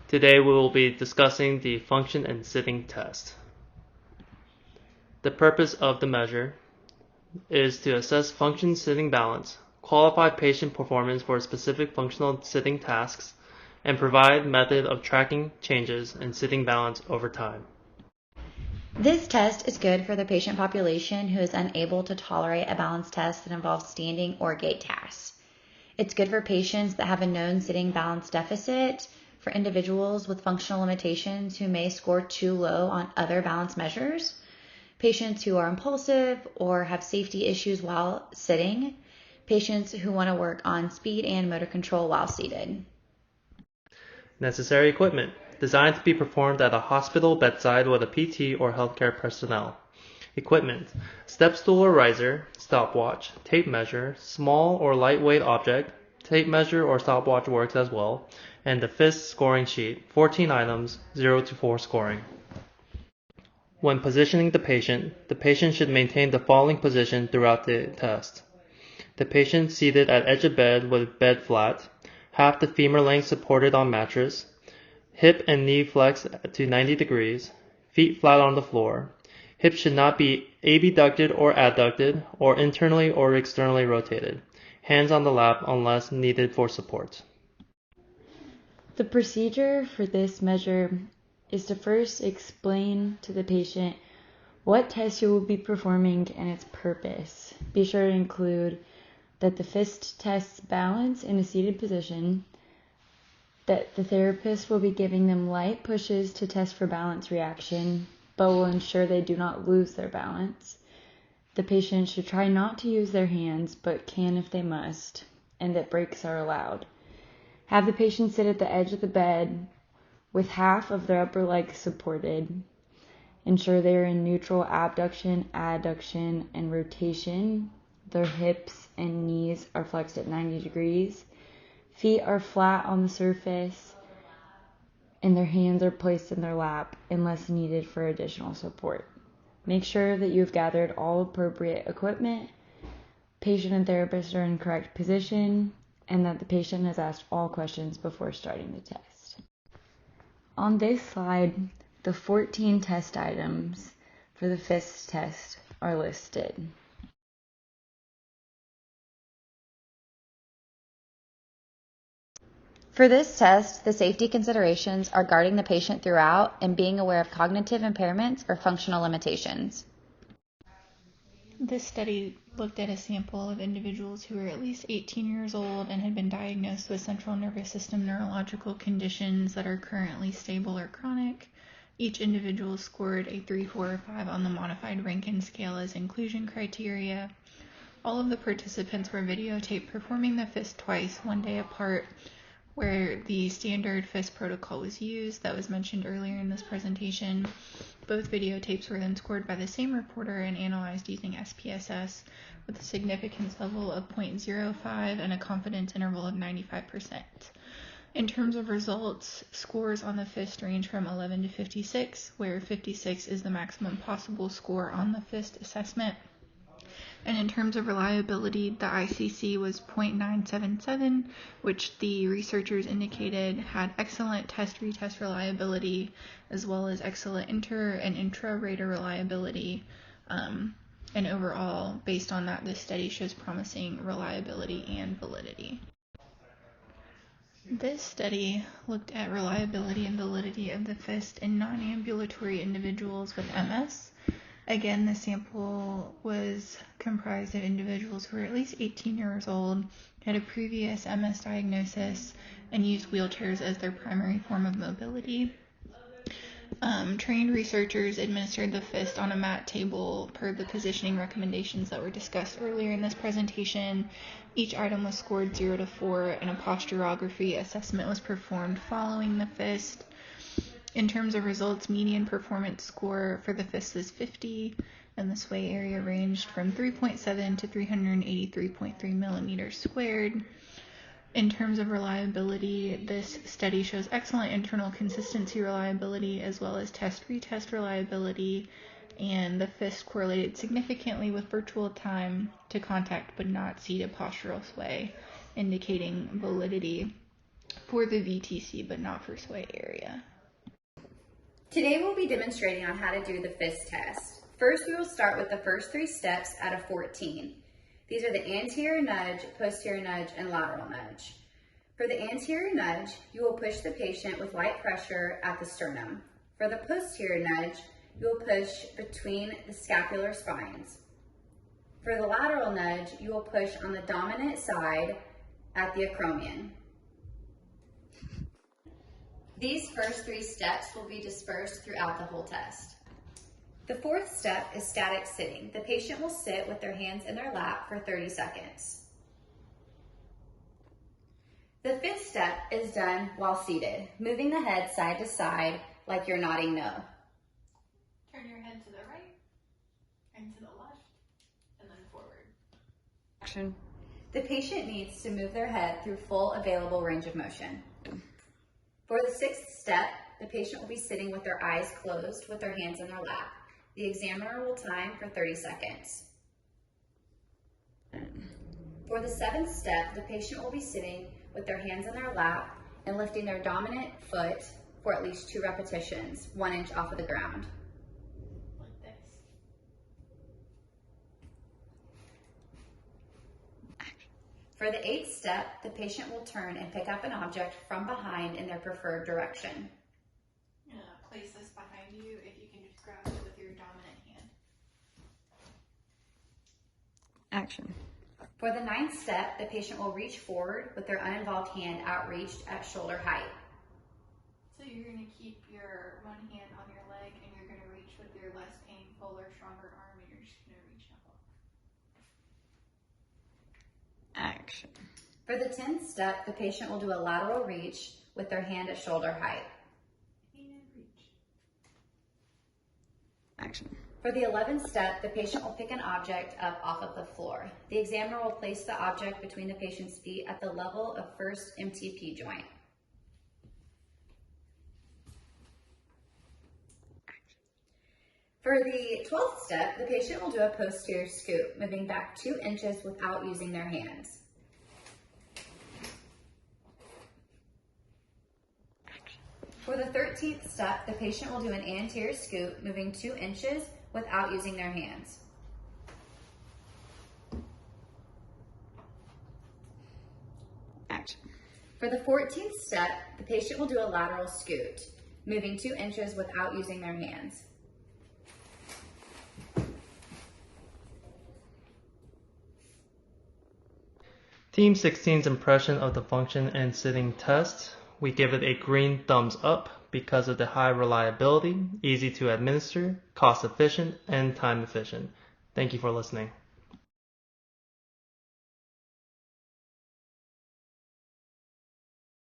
Today we will be discussing the function and sitting test. The purpose of the measure is to assess function sitting balance, qualify patient performance for specific functional sitting tasks, and provide method of tracking changes in sitting balance over time. This test is good for the patient population who is unable to tolerate a balance test that involves standing or gait tasks. It's good for patients that have a known sitting balance deficit, for individuals with functional limitations who may score too low on other balance measures, patients who are impulsive or have safety issues while sitting, patients who want to work on speed and motor control while seated. Necessary equipment, designed to be performed at a hospital bedside with a PT or healthcare personnel. Equipment, step stool or riser, stopwatch, tape measure, small or lightweight object, tape measure or stopwatch works as well, and the FIST scoring sheet, 14 items, 0 to 4 scoring. When positioning the patient should maintain the following position throughout the test. The patient seated at edge of bed with bed flat, half the femur length supported on mattress, hip and knee flexed to 90 degrees, feet flat on the floor. Hips should not be abducted or adducted, or internally or externally rotated. Hands on the lap unless needed for support. The procedure for this measure is to first explain to the patient what test you will be performing and its purpose. Be sure to include that the FIST tests balance in a seated position, that the therapist will be giving them light pushes to test for balance reaction, but will ensure they do not lose their balance. The patient should try not to use their hands, but can if they must, and that breaks are allowed. Have the patient sit at the edge of the bed with half of their upper leg supported. Ensure they are in neutral abduction, adduction, and rotation. Their hips and knees are flexed at 90 degrees. Feet are flat on the surface, and their hands are placed in their lap unless needed for additional support. Make sure that you have gathered all appropriate equipment, patient and therapist are in correct position, and that the patient has asked all questions before starting the test. On this slide, the 14 test items for the FIST test are listed. For this test, the safety considerations are guarding the patient throughout and being aware of cognitive impairments or functional limitations. This study looked at a sample of individuals who were at least 18 years old and had been diagnosed with central nervous system neurological conditions that are currently stable or chronic. Each individual scored a 3, 4, or 5 on the modified Rankin scale as inclusion criteria. All of the participants were videotaped performing the FIST twice, one day apart, where the standard FIST protocol was used that was mentioned earlier in this presentation. Both videotapes were then scored by the same reporter and analyzed using SPSS with a significance level of 0.05 and a confidence interval of 95%. In terms of results, scores on the FIST range from 11 to 56, where 56 is the maximum possible score on the FIST assessment. And in terms of reliability, the ICC was 0.977, which the researchers indicated had excellent test-retest reliability, as well as excellent inter- and intra-rater reliability. And overall, based on that, this study shows promising reliability and validity. This study looked at reliability and validity of the FIST in non-ambulatory individuals with MS. Again, the sample was comprised of individuals who were at least 18 years old, had a previous MS diagnosis, and used wheelchairs as their primary form of mobility. Trained researchers administered the FIST on a mat table per the positioning recommendations that were discussed earlier in this presentation. Each item was scored 0 to 4, and a posturography assessment was performed following the FIST. In terms of results, median performance score for the FIST is 50, and the sway area ranged from 3.7 to 383.3 millimeters squared. In terms of reliability, this study shows excellent internal consistency reliability as well as test-retest reliability, and the FIST correlated significantly with virtual time to contact but not seated postural sway, indicating validity. for the VTC, but not for sway area. Today we'll be demonstrating on how to do the FIS test. First, we will start with the first 3 steps out of 14. These are the anterior nudge, posterior nudge, and lateral nudge. For the anterior nudge, you will push the patient with light pressure at the sternum. For the posterior nudge, you will push between the scapular spines. For the lateral nudge, you will push on the dominant side at the acromion. These first 3 steps will be dispersed throughout the whole test. The 4th step is static sitting. The patient will sit with their hands in their lap for 30 seconds. The 5th step is done while seated, moving the head side to side like you're nodding no. Turn your head to the right and to the left, and then forward. Action. The patient needs to move their head through full available range of motion. For the 6th step, the patient will be sitting with their eyes closed with their hands in their lap. The examiner will time for 30 seconds. For the 7th step, the patient will be sitting with their hands in their lap and lifting their dominant foot for at least 2 repetitions, 1 inch off of the ground. Like this. For the 8th step, the patient will turn and pick up an object from behind in their preferred direction. Place this behind you if you can just grab it with your dominant hand. Action. For the 9th step, the patient will reach forward with their uninvolved hand outreached at shoulder height. So you're going to keep your one hand on your leg and you're going to reach with your less painful or stronger arm and you're just going to reach up. Action. For the 10th step, the patient will do a lateral reach with their hand at shoulder height. And reach. Action. For the 11th step, the patient will pick an object up off of the floor. The examiner will place the object between the patient's feet at the level of first MTP joint. For the 12th step, the patient will do a posterior scoop, moving back 2 inches without using their hands. For the 13th step, the patient will do an anterior scoop, moving 2 inches without using their hands. Action. For the 14th step, the patient will do a lateral scoot, moving 2 inches without using their hands. Team 16's impression of the function and sitting test. We give it a green thumbs up because of the high reliability, easy to administer, cost efficient, and time efficient. Thank you for listening.